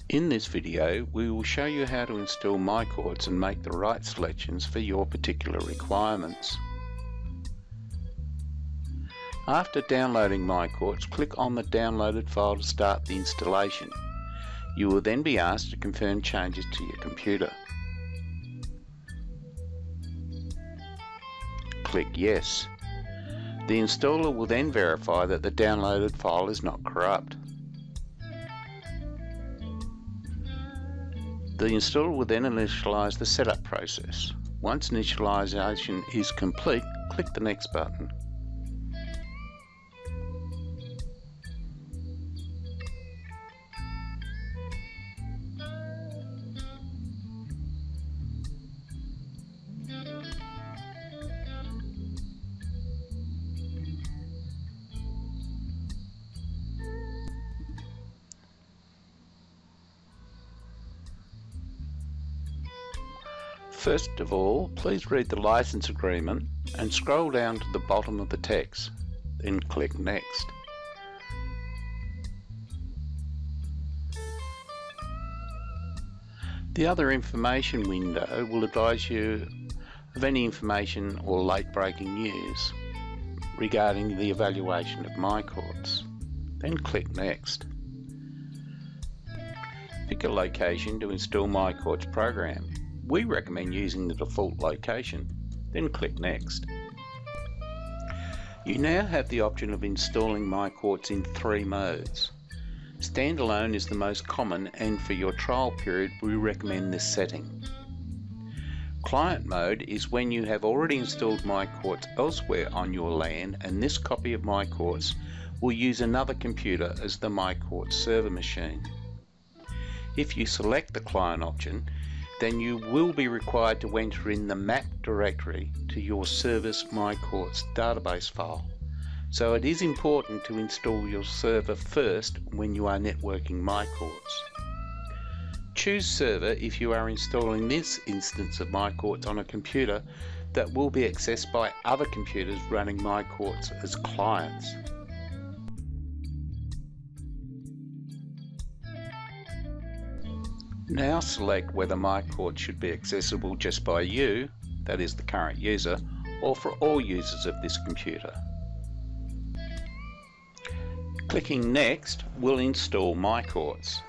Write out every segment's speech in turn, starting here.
In this video, we will show you how to install MyCourts and make the right selections for your particular requirements. After downloading MyCourts, click on the downloaded file to start the installation. You will then be asked to confirm changes to your computer. Click Yes. The installer will then verify that the downloaded file is not corrupt. The installer will then initialize the setup process. Once initialization is complete, click the Next button. First of all, please read the license agreement and scroll down to the bottom of the text, then click Next. The other information window will advise you of any information or late-breaking news regarding the evaluation of MyCourts. Then click Next. Pick a location to install MyCourts program. We recommend using the default location, then click Next. You now have the option of installing MyCourts in 3 modes. Standalone is the most common, and for your trial period we recommend this setting. Client mode is when you have already installed MyCourts elsewhere on your LAN, and this copy of MyCourts will use another computer as the MyCourts server machine. If you select the client option, then you will be required to enter in the map directory to your service MyCourts database file. So it is important to install your server first when you are networking MyCourts. Choose server if you are installing this instance of MyCourts on a computer that will be accessed by other computers running MyCourts as clients. Now select whether MyCourts should be accessible just by you, that is the current user, or for all users of this computer. Clicking Next will install MyCourts.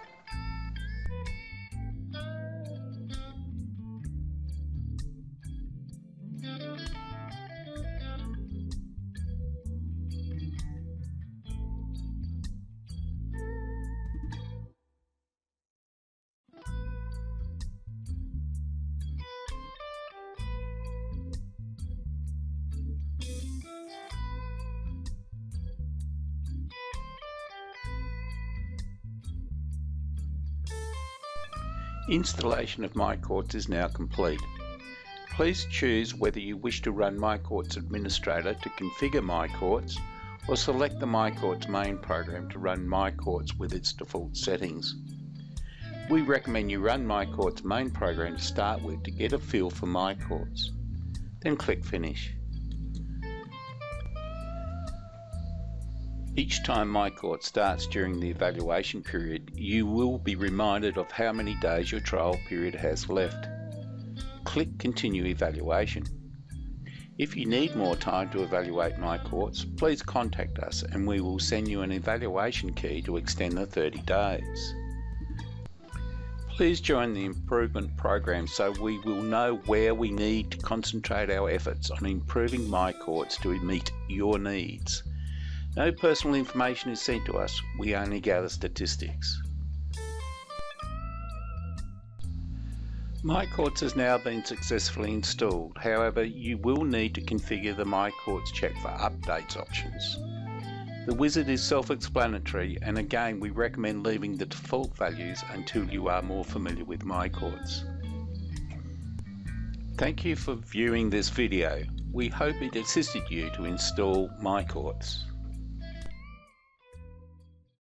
Installation of MyCourts is now complete. Please choose whether you wish to run MyCourts Administrator to configure MyCourts, or select the MyCourts main program to run MyCourts with its default settings. We recommend you run MyCourts main program to start with to get a feel for MyCourts. Then click Finish. Each time MyCourts starts during the evaluation period, you will be reminded of how many days your trial period has left. Click Continue Evaluation. If you need more time to evaluate MyCourts, please contact us and we will send you an evaluation key to extend the 30 days. Please join the improvement program so we will know where we need to concentrate our efforts on improving MyCourts to meet your needs. No personal information is sent to us, we only gather statistics. MyCourts has now been successfully installed, however you will need to configure the MyCourts check for updates options. The wizard is self-explanatory, and again we recommend leaving the default values until you are more familiar with MyCourts. Thank you for viewing this video. We hope it assisted you to install MyCourts.